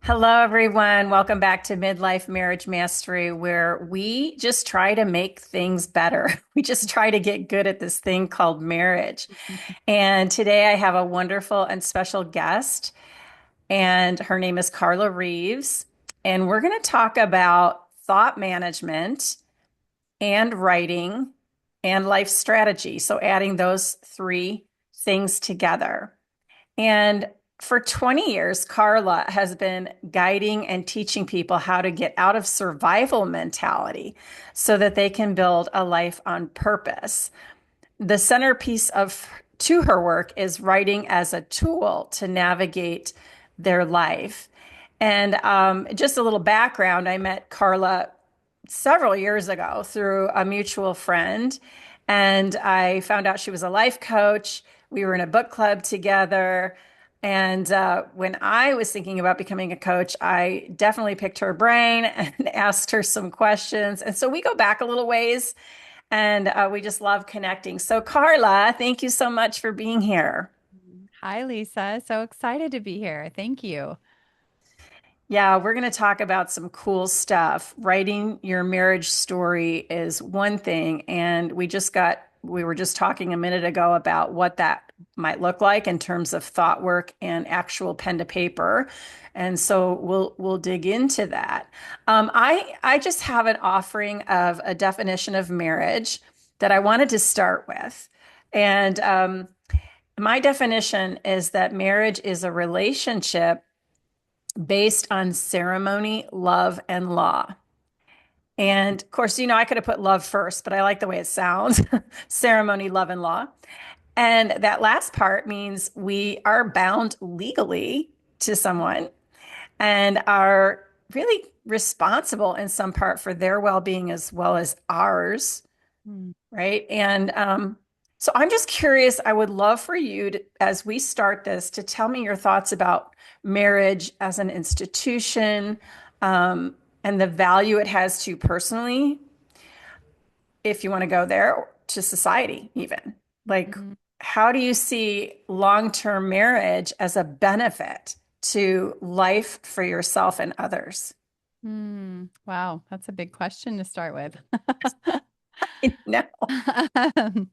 Hello, everyone. Welcome back to Midlife Marriage Mastery, where we just try to make things better. We just try to get good at this thing called marriage. And today I have a wonderful and special guest, and her name is Carla Reeves. And we're going to talk about thought management and writing and life strategy. So, adding those three things together. And for 20 years, Carla has been guiding and teaching people how to get out of survival mentality so that they can build a life on purpose. The centerpiece of to her work is writing as a tool to navigate their life. And just a little background, I met Carla several years ago through a mutual friend, and I found out she was a life coach. We were in a book club together. And when I was thinking about becoming a coach, I definitely picked her brain and asked her some questions. And so we go back a little ways and we just love connecting. So, Carla, thank you so much for being here. Hi, Lisa. So excited to be here. Thank you. Yeah, we're going to talk about some cool stuff. Writing your marriage story is one thing, and we were just talking a minute ago about what that might look like in terms of thought work and actual pen to paper. And so we'll dig into that. I just have an offering of a definition of marriage that I wanted to start with. And my definition is that marriage is a relationship based on ceremony, love, and law. And of course, I could have put love first, but I like the way it sounds ceremony, love, and law. And that last part means we are bound legally to someone and are really responsible in some part for their well being as well as ours, Hmm. right? And so I'm just curious. I would love for you to, as we start this, to tell me your thoughts about marriage as an institution, um, and the value it has to you personally, if you want to go there, to society, even. Like, Mhm. how do you see long-term marriage as a benefit to life for yourself and others? Wow, that's a big question to start with. I know. Um,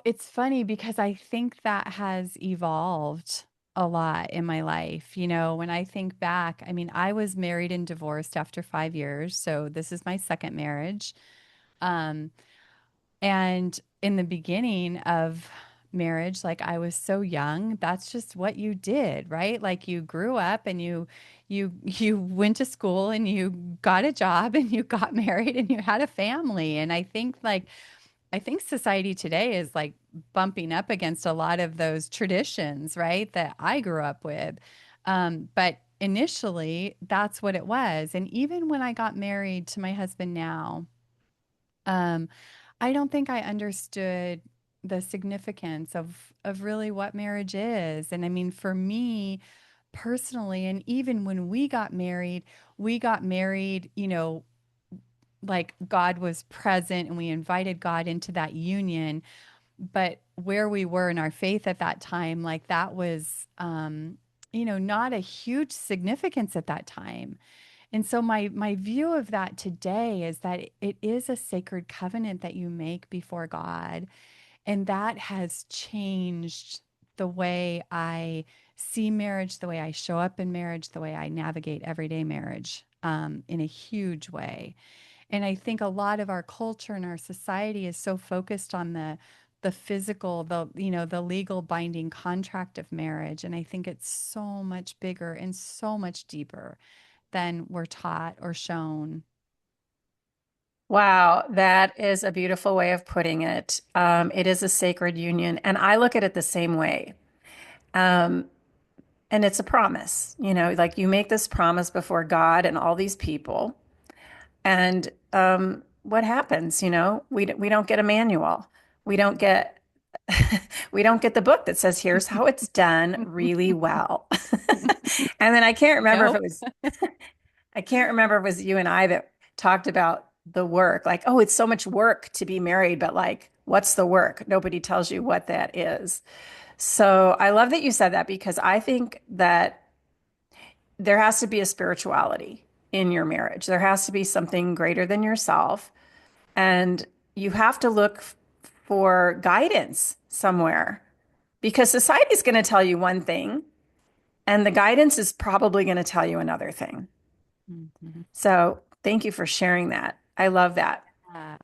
it's funny because I think that has evolved a lot in my life. When I think back, I mean, I was married and divorced after 5 years. So this is my second marriage. Um, And in the beginning of marriage, like I was so young, that's just what you did, right? Like you grew up and you went to school and you got a job and you got married and you had a family. And I think society today is like bumping up against a lot of those traditions, right? That I grew up with. But initially, that's what it was. And even when I got married to my husband now, um, I don't think I understood the significance of really what marriage is. And I mean, for me personally, and even when we got married, like God was present and we invited God into that union. But where we were in our faith at that time, like that was, not a huge significance at that time. And so my view of that today is that it is a sacred covenant that you make before God, and that has changed the way I see marriage, the way I show up in marriage, the way I navigate everyday marriage, in a huge way. And I think a lot of our culture and our society is so focused on the physical, the legal binding contract of marriage. And I think it's so much bigger and so much deeper than we're taught or shown. Wow, that is a beautiful way of putting it. It is a sacred union, and I look at it the same way. Um, and it's a promise, like you make this promise before God and all these people, and what happens? We don't get a manual. We don't get we don't get the book that says here's how it's done really well. And then Nope. I can't remember if it was you and I that talked about the work. Like, oh, it's so much work to be married, but like, what's the work? Nobody tells you what that is. So I love that you said that because I think that there has to be a spirituality in your marriage. There has to be something greater than yourself. And you have to look for guidance somewhere because society is going to tell you one thing, and the guidance is probably going to tell you another thing. Mhm. So thank you for sharing that. I love that. Yeah.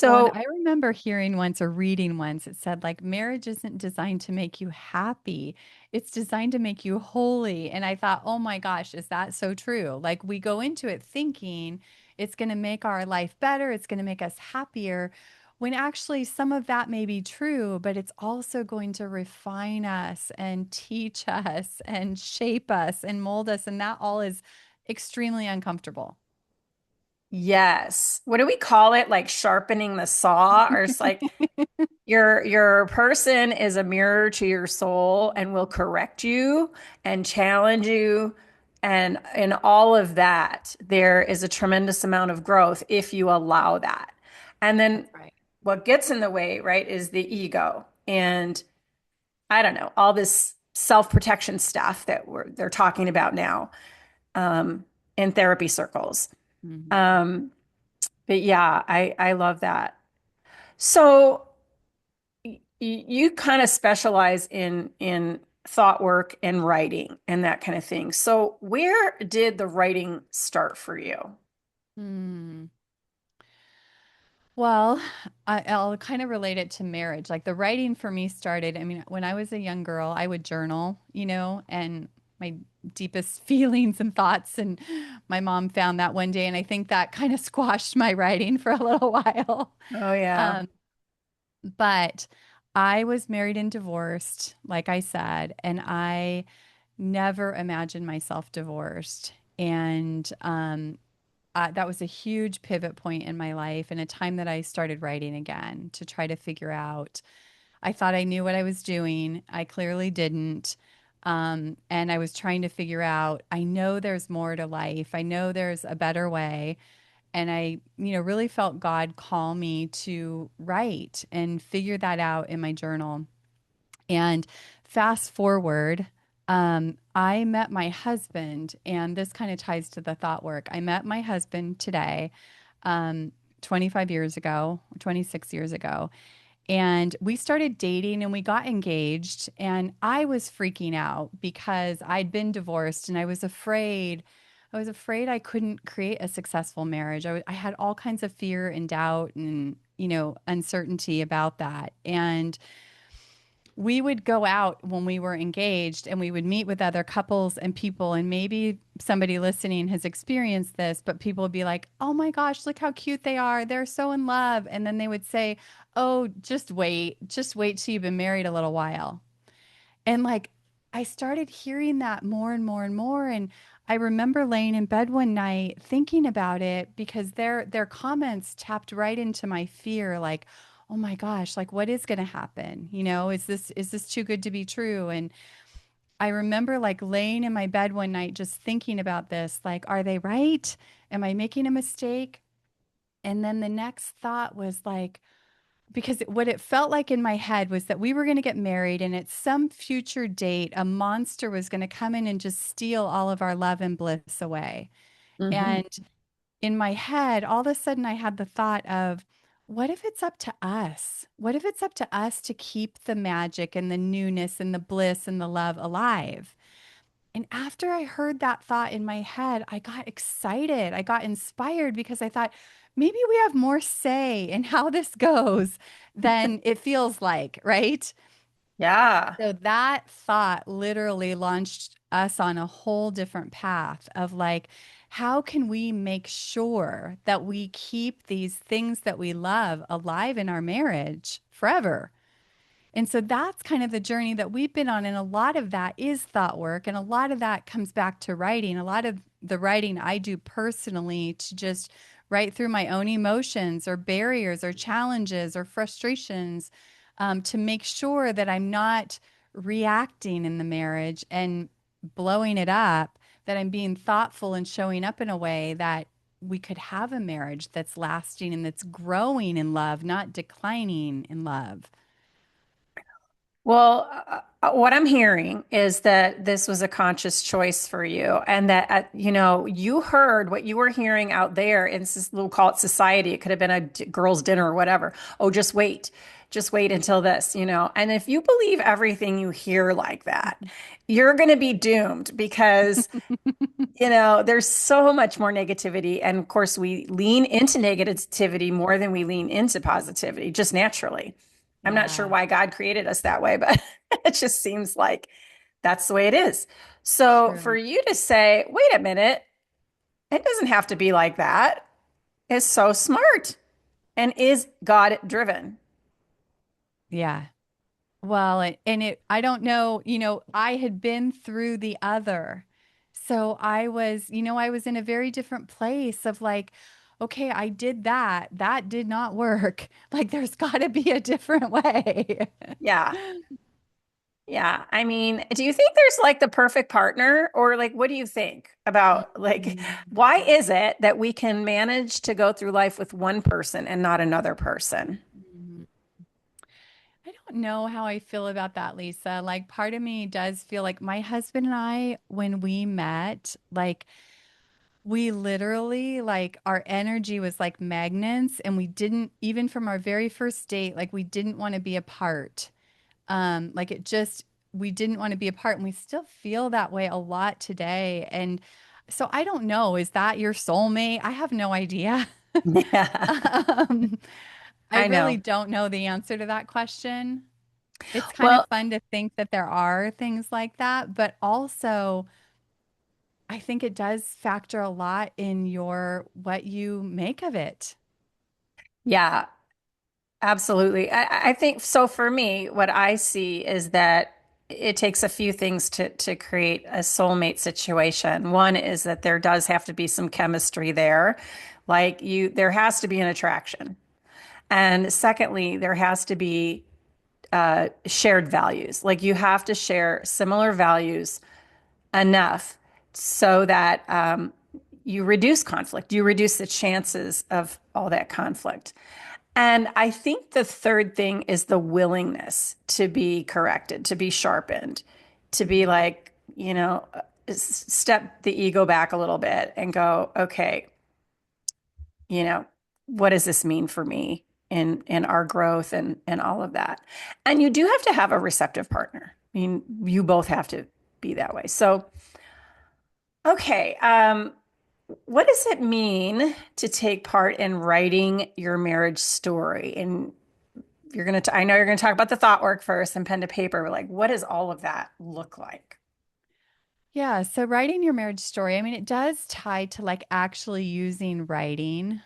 Well, and So, I remember hearing once or reading once, it said, like, marriage isn't designed to make you happy. It's designed to make you holy. And I thought, oh my gosh, is that so true? Like, we go into it thinking it's going to make our life better, it's going to make us happier, when actually some of that may be true, but it's also going to refine us and teach us and shape us and mold us. And that all is extremely uncomfortable. yes. What do we call it? Like sharpening the saw, or it's like your person is a mirror to your soul and will correct you and challenge you. And in all of that, there is a tremendous amount of growth if you allow that. And then That's right. what gets in the way, right, is the ego. And I don't know, all this self-protection stuff that they're talking about now in therapy circles. Mhm. Um, but yeah, I love that. So you kind of specialize in thought work and writing and that kind of thing. So where did the writing start for you? Hmm. Well, I'll kind of relate it to marriage. Like the writing for me started, I mean, when I was a young girl, I would journal, and my deepest feelings and thoughts. And my mom found that one day, and I think that kind of squashed my writing for a little while. Oh yeah. Um, but I was married and divorced, like I said, and I never imagined myself divorced. And that was a huge pivot point in my life and a time that I started writing again to try to figure out. I thought I knew what I was doing. I clearly didn't. And I was trying to figure out, I know there's more to life. I know there's a better way. And I, really felt God call me to write and figure that out in my journal. And fast forward, I met my husband, and this kind of ties to the thought work. I met my husband today, um, 25 years ago, 26 years ago. And we started dating and we got engaged. And I was freaking out because I'd been divorced and I was afraid. I was afraid I couldn't create a successful marriage. I had all kinds of fear and doubt and, uncertainty about that. And we would go out when we were engaged and we would meet with other couples and people, and maybe somebody listening has experienced this, but people would be like, oh my gosh, look how cute they are, they're so in love, and then they would say, oh, just wait till you've been married a little while. And like, I started hearing that more and more and more. And I remember laying in bed one night thinking about it because their comments tapped right into my fear, like, oh my gosh, like what is gonna happen? Is this too good to be true? And I remember like laying in my bed one night just thinking about this, like, are they right? Am I making a mistake? And then the next thought was like, because what it felt like in my head was that we were going to get married, and at some future date, a monster was going to come in and just steal all of our love and bliss away. Hmm. And in my head, all of a sudden, I had the thought of, what if it's up to us? What if it's up to us to keep the magic and the newness and the bliss and the love alive? And after I heard that thought in my head, I got excited. I got inspired because I thought maybe we have more say in how this goes than it feels like, right? Yeah. So that thought literally launched us on a whole different path of like, how can we make sure that we keep these things that we love alive in our marriage forever? And so that's kind of the journey that we've been on. And a lot of that is thought work. And a lot of that comes back to writing. A lot of the writing I do personally to just write through my own emotions or barriers or challenges or frustrations, to make sure that I'm not reacting in the marriage and blowing it up, that I'm being thoughtful and showing up in a way that we could have a marriage that's lasting and that's growing in love, not declining in love. Well, What I'm hearing is that this was a conscious choice for you, and that you heard what you were hearing out there in this, we'll call it society. It could have been a girls' dinner or whatever. Oh, just wait until this. And if you believe everything you hear like that, you're going to be doomed because there's so much more negativity, and of course, we lean into negativity more than we lean into positivity, just naturally. I'm not sure Yeah, why God created us that way, but it just seems like that's the way it is. So for true. you to say, wait a minute, it doesn't have to be like that, is so smart and is God driven. Yeah. Well, I don't know, I had been through the other. So I was in a very different place of like, okay, I did that. That did not work. Like, there's got to be a different way. Yeah. Yeah. I mean, do you think there's like the perfect partner, or like what do you think about like Mm. why is it that we can manage to go through life with one person and not another person? Mhm. I don't know how I feel about that, Lisa. Like, part of me does feel like my husband and I, when we met, like, we literally, like, our energy was like magnets, and we didn't, even from our very first date, like, we didn't want to be apart. Like, we didn't want to be apart, and we still feel that way a lot today. And so I don't know, is that your soulmate? I have no idea. Yeah, Um, I I really know. don't know the answer to that question. It's kind of Well, fun to think that there are things like that, but also I think it does factor a lot in your what you make of it. yeah, absolutely. I think so for me, what I see is that it takes a few things to create a soulmate situation. One is that there does have to be some chemistry there. There has to be an attraction. And secondly, there has to be shared values. Like you have to share similar values enough so that you reduce conflict, you reduce the chances of all that conflict. And I think the third thing is the willingness to be corrected, to be sharpened, to be like, step the ego back a little bit and go, okay, you know, what does this mean for me in our growth and all of that? And you do have to have a receptive partner. I mean, you both have to be that way. So, okay, what does it mean to take part in writing your marriage story? And I know you're gonna talk about the thought work first and pen to paper, but like, what does all of that look like? Yeah, so writing your marriage story, I mean, it does tie to like actually using writing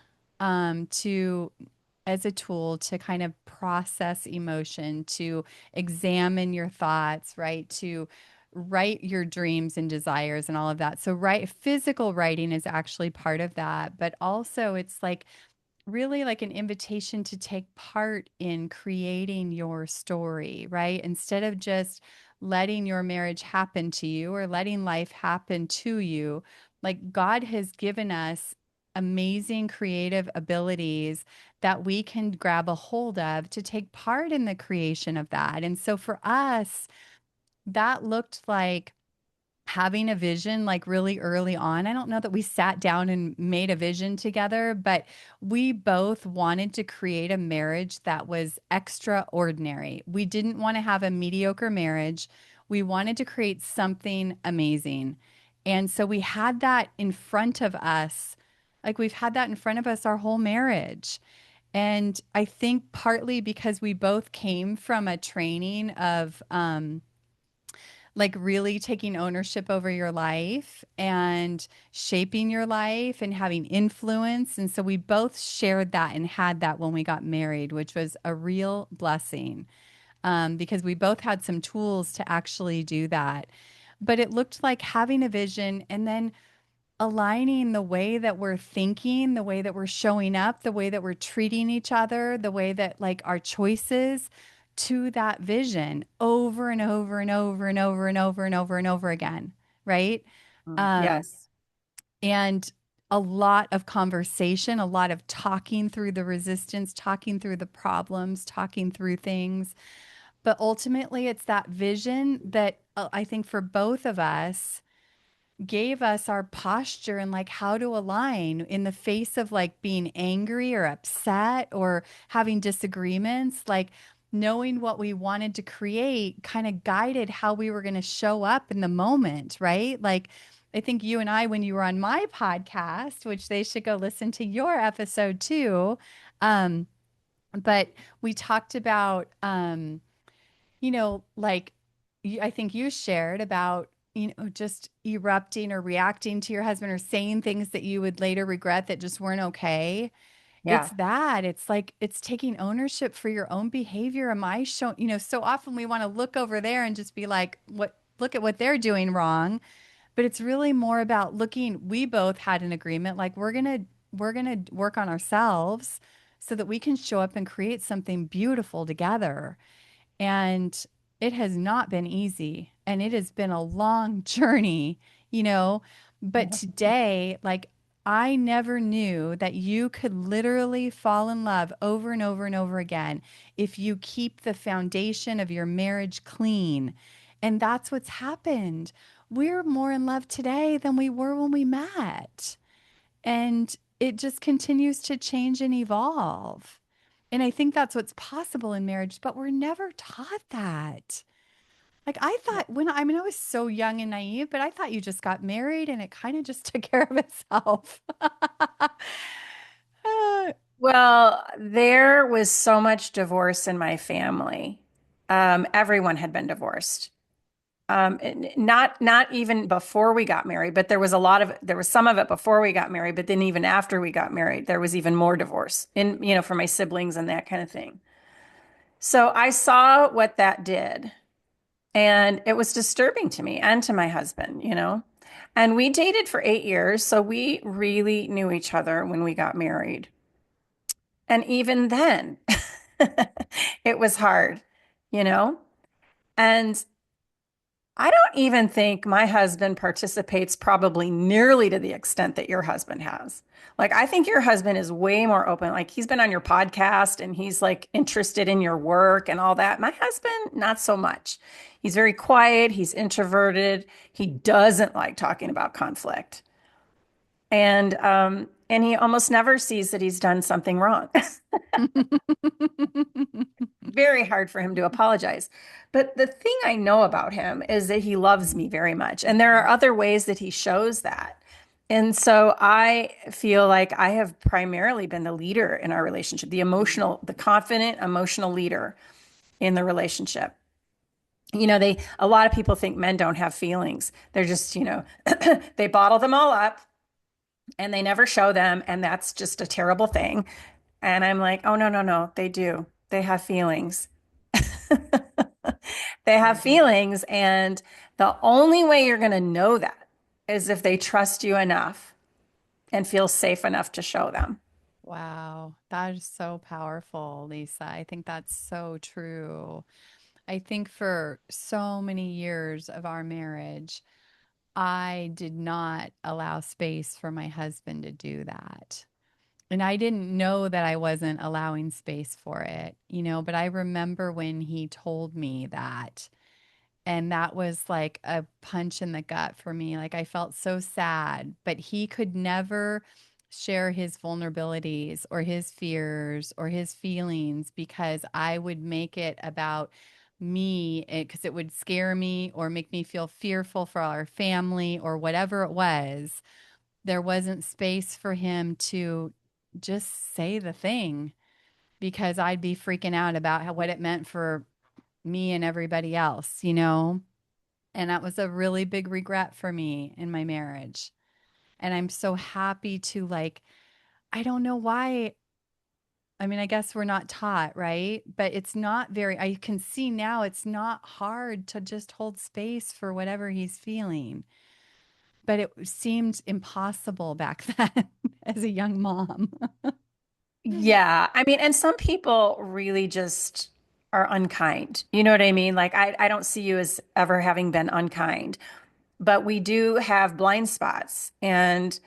to as a tool to kind of process emotion, to examine your thoughts, right? To write your dreams and desires and all of that. So physical writing is actually part of that, but also it's like really like an invitation to take part in creating your story, right? Instead of just letting your marriage happen to you or letting life happen to you, like God has given us amazing creative abilities that we can grab a hold of to take part in the creation of that. And so for us, that looked like having a vision like really early on. I don't know that we sat down and made a vision together, but we both wanted to create a marriage that was extraordinary. We didn't want to have a mediocre marriage. We wanted to create something amazing. And so we had that in front of us. Like we've had that in front of us our whole marriage. And I think partly because we both came from a training of, like really taking ownership over your life and shaping your life and having influence. And so we both shared that and had that when we got married, which was a real blessing because we both had some tools to actually do that. But it looked like having a vision and then aligning the way that we're thinking, the way that we're showing up, the way that we're treating each other, the way that like our choices to that vision over and over and over and over and over and over and over again, right? Um, Yes. and a lot of conversation, a lot of talking through the resistance, talking through the problems, talking through things. But ultimately, it's that vision that I think for both of us gave us our posture and like how to align in the face of like being angry or upset or having disagreements. Like knowing what we wanted to create kind of guided how we were going to show up in the moment, right? Like, I think you and I, when you were on my podcast, which they should go listen to your episode too, um, but we talked about, like I think you shared about, just erupting or reacting to your husband or saying things that you would later regret that just weren't okay. It's Yeah. that. It's like it's taking ownership for your own behavior. Am I showing, so often we want to look over there and just be like, look at what they're doing wrong. But it's really more about looking, we both had an agreement, like we're gonna work on ourselves so that we can show up and create something beautiful together. And it has not been easy and it has been a long journey, you know. But today, like, I never knew that you could literally fall in love over and over and over again if you keep the foundation of your marriage clean. And that's what's happened. We're more in love today than we were when we met. And it just continues to change and evolve. And I think that's what's possible in marriage, but we're never taught that. Like I thought I was so young and naive, but I thought you just got married and it kind of just took care of itself. Uh, Well, there was so much divorce in my family. Everyone had been divorced. And not even before we got married, but there was some of it before we got married, but then even after we got married, there was even more divorce for my siblings and that kind of thing. So I saw what that did, and it was disturbing to me and to my husband. And we dated for 8 years, so we really knew each other when we got married. And even then, it was hard, you know? And I don't even think my husband participates probably nearly to the extent that your husband has. Like, I think your husband is way more open. Like, he's been on your podcast and he's like interested in your work and all that. My husband, not so much. He's very quiet, he's introverted, he doesn't like talking about conflict. And he almost never sees that he's done something wrong. Very hard for him to apologize. But the thing I know about him is that he loves me very much. And there are other ways that he shows that. And so I feel like I have primarily been the leader in our relationship, the confident, emotional leader in the relationship. A lot of people think men don't have feelings. They're just, they bottle them all up and they never show them. And that's just a terrible thing. And I'm like, oh, no, no, no, they do. They have feelings. They have feelings, and the only way you're going to know that is if they trust you enough and feel safe enough to show them. wow, that is so powerful, Lisa. I think that's so true. I think for so many years of our marriage, I did not allow space for my husband to do that. And I didn't know that I wasn't allowing space for it, but I remember when he told me that. And that was like a punch in the gut for me. Like I felt so sad, but he could never share his vulnerabilities or his fears or his feelings because I would make it about me because it would scare me or make me feel fearful for our family or whatever it was. There wasn't space for him to just say the thing because I'd be freaking out about what it meant for me and everybody else. And that was a really big regret for me in my marriage. And I'm so happy to like, I don't know why. I mean, I guess we're not taught, right? But it's not very, I can see now it's not hard to just hold space for whatever he's feeling. But it seemed impossible back then as a young mom. Yeah. I mean, and some people really just are unkind. You know what I mean? Like, I don't see you as ever having been unkind, but we do have blind spots. And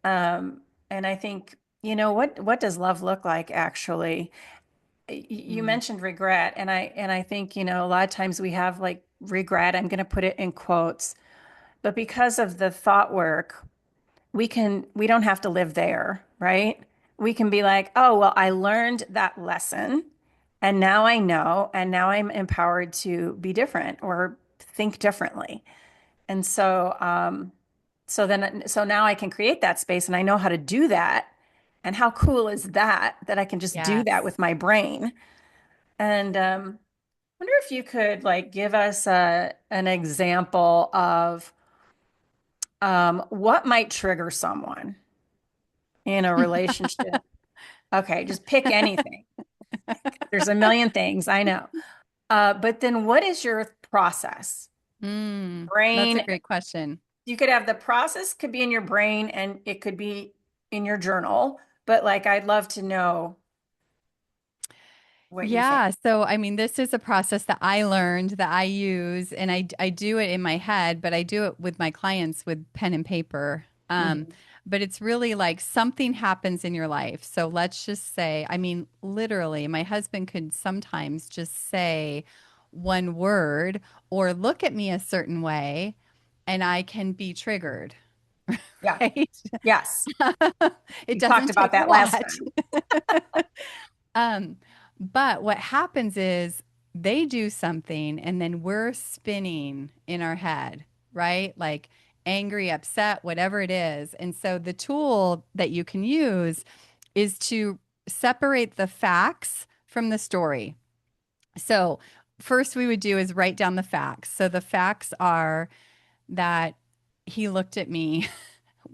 I think, what does love look like actually? you Mm. mentioned regret, and I think, a lot of times we have like regret. I'm going to put it in quotes, but because of the thought work, we don't have to live there, right? We can be like, oh, well, I learned that lesson and now I know, and now I'm empowered to be different or think differently. And so now I can create that space and I know how to do that. And how cool is that that I can just do that Yes. with my brain? And wonder if you could like give us an example of what might trigger someone in a relationship. Okay, just pick anything. There's a million things, I know. But then what is your process? That's a Brain, great question. you could have the process could be in your brain and it could be in your journal, but like I'd love to know what you think. Yeah. So, I mean, this is a process that I learned that I use, and I do it in my head, but I do it with my clients with pen and paper. Mhm. But it's really like something happens in your life. So let's just say, I mean, literally, my husband could sometimes just say one word or look at me a certain way, and I can be triggered, Yeah. right? Yes. It We talked doesn't about take a that last lot. time. Um, but what happens is they do something and then we're spinning in our head, right? Like angry, upset, whatever it is. And so the tool that you can use is to separate the facts from the story. So, first we would do is write down the facts. So the facts are that he looked at me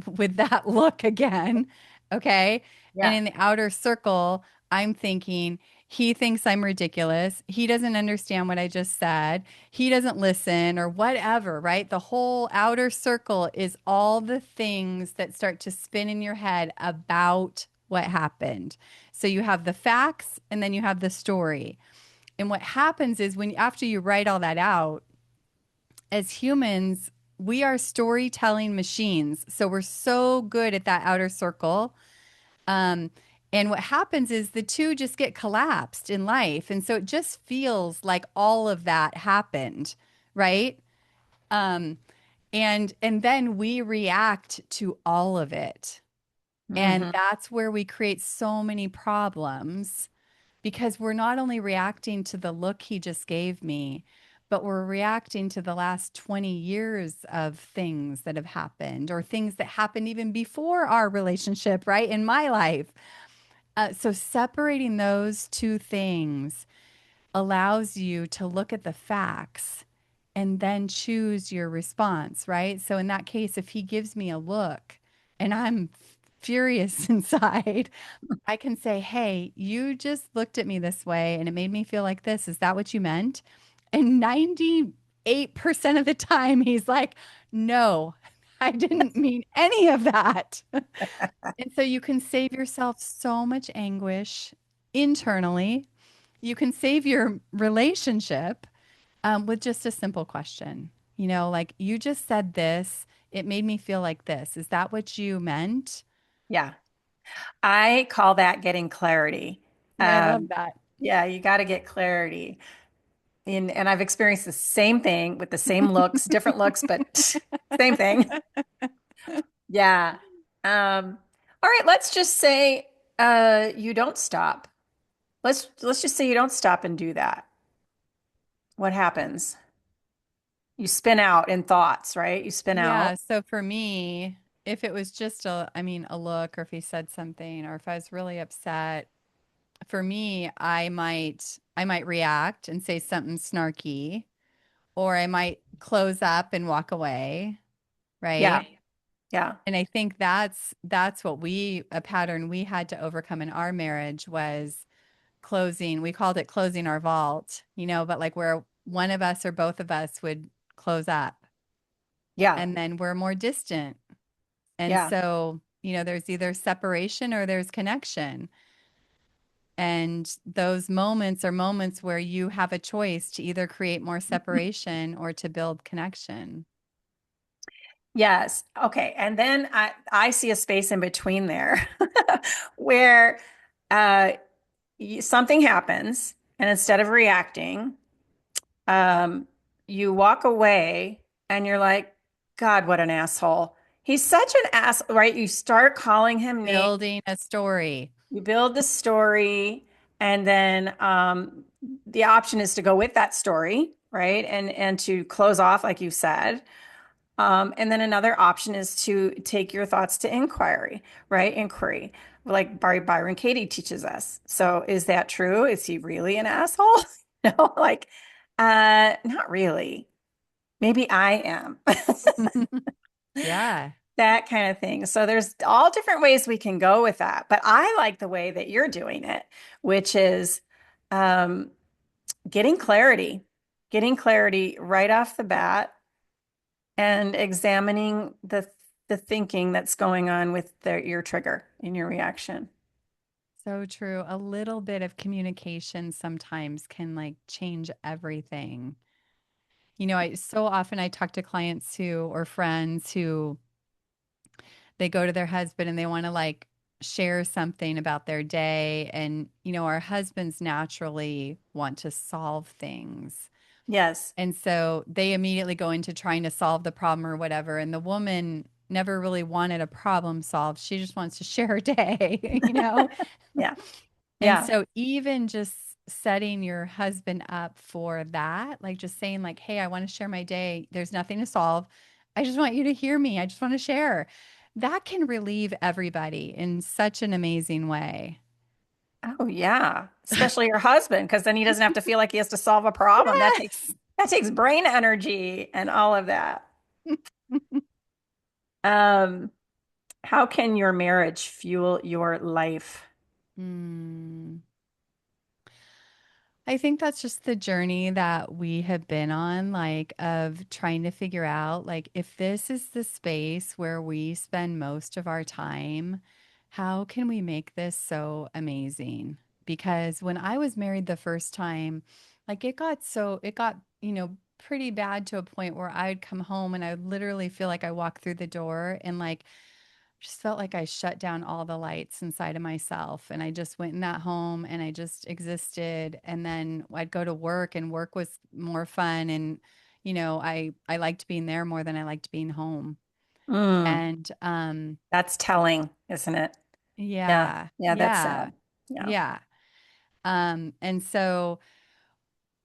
with that look again. Okay. And Yeah. in the outer circle, I'm thinking, he thinks I'm ridiculous. He doesn't understand what I just said. He doesn't listen or whatever, right? The whole outer circle is all the things that start to spin in your head about what happened. So you have the facts and then you have the story. And what happens is when after you write all that out, as humans, we are storytelling machines. So we're so good at that outer circle. Um, and what happens is the two just get collapsed in life. And so it just feels like all of that happened, right? Um, and then we react to all of it. And Hmm. that's where we create so many problems because we're not only reacting to the look he just gave me, but we're reacting to the last 20 years of things that have happened or things that happened even before our relationship, right? In my life. So separating those two things allows you to look at the facts and then choose your response, right? So in that case, if he gives me a look and I'm furious inside, I can say, hey, you just looked at me this way and it made me feel like this. Is that what you meant? And 98% of the time, he's like, no, I didn't mean any of that. And so you can save yourself so much anguish internally. You can save your relationship with just a simple question. You know, like you just said this, it made me feel like this. Is that what you meant? Yeah. I call that getting clarity. I love Um, that. yeah, you got to get clarity. And I've experienced the same thing with the same looks, different looks, but same thing. Yeah. All right, let's just say you don't stop. Let's just say you don't stop and do that. What happens? You spin out in thoughts, right? You spin Yeah. out. So for me, if it was just I mean, a look, or if he said something, or if I was really upset, for me, I might react and say something snarky, or I might close up and walk away, Yeah. right? Yeah. And I think that's what a pattern we had to overcome in our marriage was closing. We called it closing our vault, but like where one of us or both of us would close up Yeah. and then we're more distant. And Yeah. so, there's either separation or there's connection. And those moments are moments where you have a choice to either create more separation or to build connection. Yes. Okay. And then I see a space in between there where uh something happens, and instead of reacting, um, you walk away and you're like, God, what an asshole. He's such an ass, right? You start calling him names, Building a story. you build the story, and then the option is to go with that story, right? And to close off, like you said. And then another option is to take your thoughts to inquiry, right? Inquiry, like Byron Katie teaches us. So is that true? Is he really an asshole? No, like, not really. Maybe I am. Yeah. That kind of thing. So there's all different ways we can go with that. But I like the way that you're doing it, which is um, getting clarity right off the bat and examining the thinking that's going on with your trigger in your reaction. So true. A little bit of communication sometimes can like change everything. I so often I talk to clients who or friends who they go to their husband and they want to like share something about their day and our husbands naturally want to solve things. Yes. And so they immediately go into trying to solve the problem or whatever. And the woman never really wanted a problem solved. She just wants to share her day. Yeah. And Yeah. so even just setting your husband up for that, like just saying like, "Hey, I want to share my day. There's nothing to solve. I just want you to hear me. I just want to share." That can relieve everybody in such an amazing way. Oh, yeah. Especially your husband, because then he doesn't have to feel like he has to solve a problem. Yes. That takes brain energy and all of that. Um, how can your marriage fuel your life? Hmm. I think that's just the journey that we have been on, like of trying to figure out, like, if this is the space where we spend most of our time, how can we make this so amazing? Because when I was married the first time, like it got, pretty bad to a point where I would come home and I would literally feel like I walked through the door and like just felt like I shut down all the lights inside of myself and I just went in that home and I just existed and then I'd go to work and work was more fun and I liked being there more than I liked being home. Mm, And that's telling, isn't it? Yeah. yeah, Yeah, that's yeah. sad. Yeah. Yeah. And so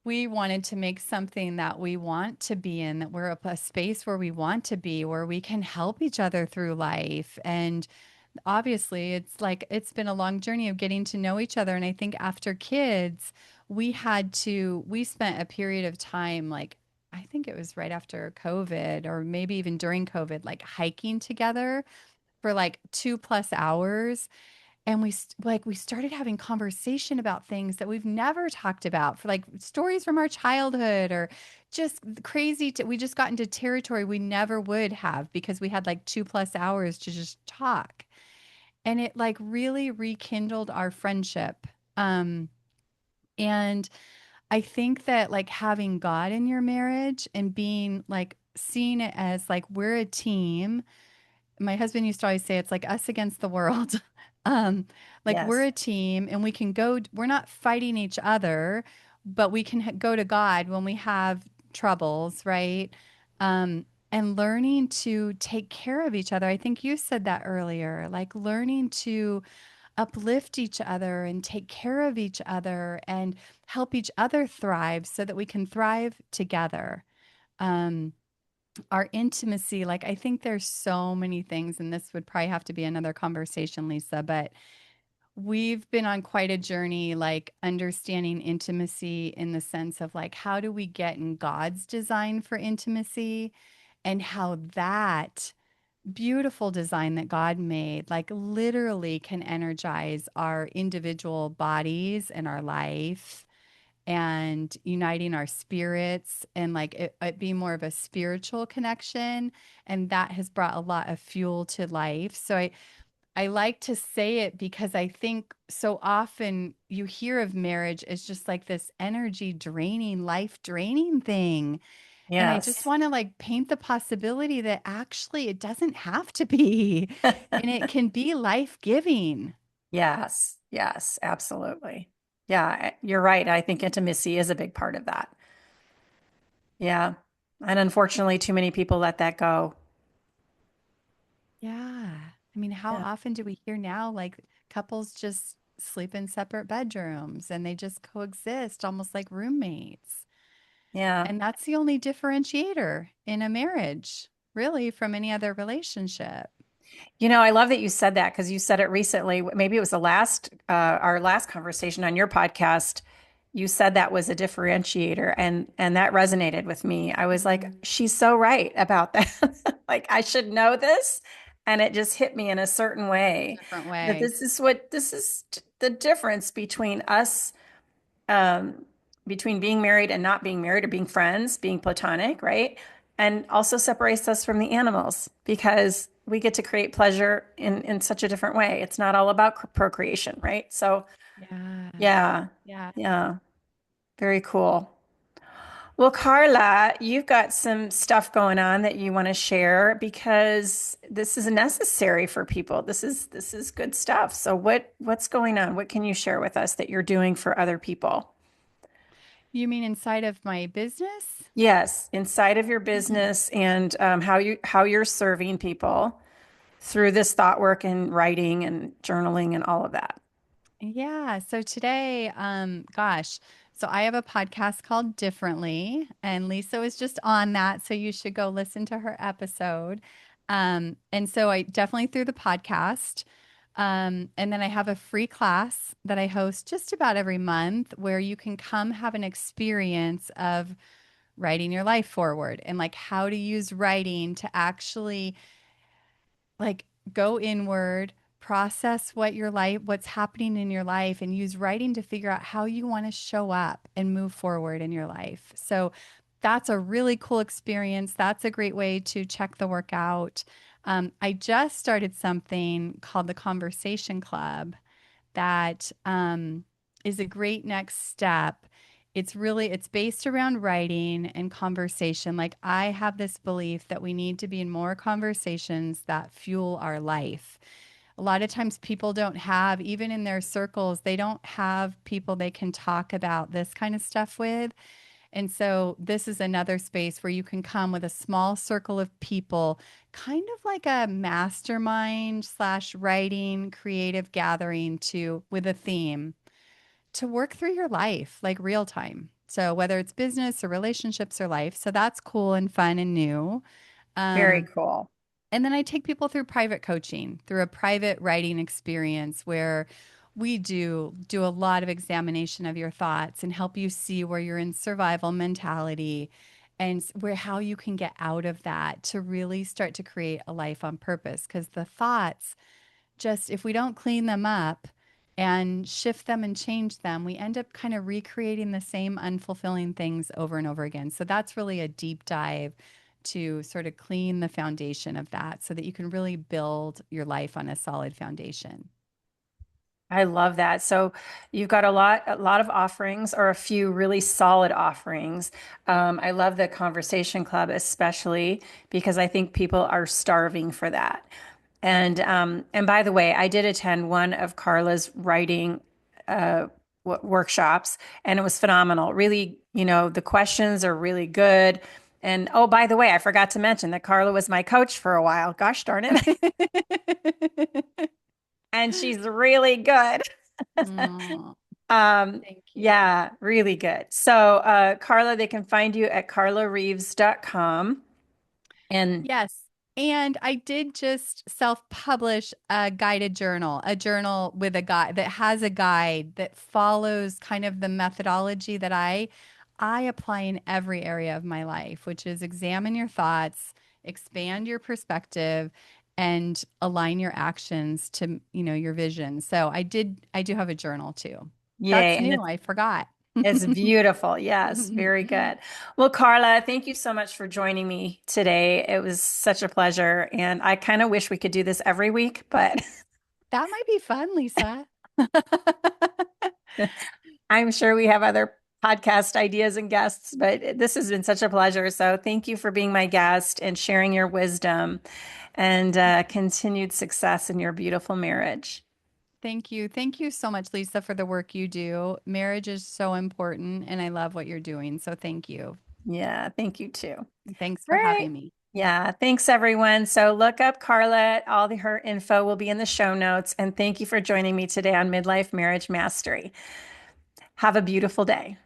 we wanted to make something that we want to be in, that we're a space where we want to be, where we can help each other through life. And obviously it's been a long journey of getting to know each other, and I think after kids we spent a period of time, like I think it was right after COVID or maybe even during COVID, like hiking together for like 2+ hours, and we started having conversation about things that we've never talked about, for like stories from our childhood or just we just got into territory we never would have because we had like 2+ hours to just talk, and it like really rekindled our friendship. Um, and I think that like having God in your marriage and being like seeing it as like we're a team. My husband used to always say it's like us against the world. um, like we're Yes. a team and we're not fighting each other, but we can go to God when we have troubles, right? And learning to take care of each other. I think you said that earlier, like learning to uplift each other and take care of each other and help each other thrive so that we can thrive together. Um, our intimacy, like I think there's so many things, and this would probably have to be another conversation, Lisa, but we've been on quite a journey, like understanding intimacy in the sense of like, how do we get in God's design for intimacy and how that beautiful design that God made, like literally can energize our individual bodies and our life and uniting our spirits and like it be more of a spiritual connection. And that has brought a lot of fuel to life. So I like to say it because I think so often you hear of marriage as just like this energy draining, life draining thing. And I just Yes. want to like paint the possibility that actually it doesn't have to be, and it can be life giving. Yes. Yes. Absolutely. Yeah, you're right. I think intimacy is a big part of that. Yeah. And unfortunately, too many people let that go. Yeah. I mean, how Yeah. often do we hear now like couples just sleep in separate bedrooms and they just coexist almost like roommates? Yeah. And that's the only differentiator in a marriage, really, from any other relationship. I love that you said that because you said it recently. Maybe it was our last conversation on your podcast. You said that was a differentiator, and that resonated with me. I was like, Mhm. she's so right about that. Like, I should know this, and it just hit me in a certain way Different that way. this is the difference between us, um, between being married and not being married, or being friends, being platonic, right? And also separates us from the animals because we get to create pleasure in such a different way. It's not all about procreation, right? So, Yeah. yeah, Yeah. yeah, very cool. Well, Carla, you've got some stuff going on that you want to share because this is necessary for people. This is good stuff. So what's going on? What can you share with us that you're doing for other people? You mean inside of my business? Yes, inside of your Mhm. business and how you're serving people through this thought work and writing and journaling and all of that. Yeah. So today, gosh, so I have a podcast called Differently, and Lisa was just on that. So you should go listen to her episode. And so I definitely through the podcast. And then I have a free class that I host just about every month where you can come have an experience of writing your life forward and like how to use writing to actually like go inward, process what's happening in your life, and use writing to figure out how you want to show up and move forward in your life. So that's a really cool experience. That's a great way to check the work out. I just started something called the Conversation Club that is a great next step. It's based around writing and conversation. Like I have this belief that we need to be in more conversations that fuel our life. A lot of times people don't have, even in their circles, they don't have people they can talk about this kind of stuff with. And so this is another space where you can come with a small circle of people, kind of like a mastermind slash writing creative gathering to with a theme to work through your life like real time. So whether it's business or relationships or life. So that's cool and fun and new. Very Um, cool. and then I take people through private coaching, through a private writing experience where we do a lot of examination of your thoughts and help you see where you're in survival mentality and where how you can get out of that to really start to create a life on purpose because the thoughts just if we don't clean them up and shift them and change them, we end up kind of recreating the same unfulfilling things over and over again. So that's really a deep dive to sort of clean the foundation of that so that you can really build your life on a solid foundation. I love that. So you've got a lot of offerings or a few really solid offerings. I love the Conversation Club, especially because I think people are starving for that. And by the way, I did attend one of Carla's writing uh, workshops, and it was phenomenal. Really, the questions are really good. And oh, by the way, I forgot to mention that Carla was my coach for a while. Gosh darn it. And she's really good. Oh, Um, thank you. yeah, really good. So, Carla, they can find you at carlareeves.com. And Yes. And I did just self-publish a guided journal, a journal with a guide that has a guide that follows kind of the methodology that I apply in every area of my life, which is examine your thoughts, expand your perspective, and align your actions to, your vision. So I do have a journal too. yay, That's and new. I forgot. it's beautiful. Yes, very good. Well, Carla, thank you so much for joining me today. It was such a pleasure. And I kind of wish we could do this every week, but That might be fun, Lisa. I'm sure we have other podcast ideas and guests, but this has been such a pleasure. So thank you for being my guest and sharing your wisdom and continued success in your beautiful marriage. Thank you. Thank you so much, Lisa, for the work you do. Marriage is so important, and I love what you're doing. So thank you. Yeah, thank you too. Thanks for Great. having me. Yeah, thanks everyone. So look up Carla. Her info will be in the show notes. And thank you for joining me today on Midlife Marriage Mastery. Have a beautiful day.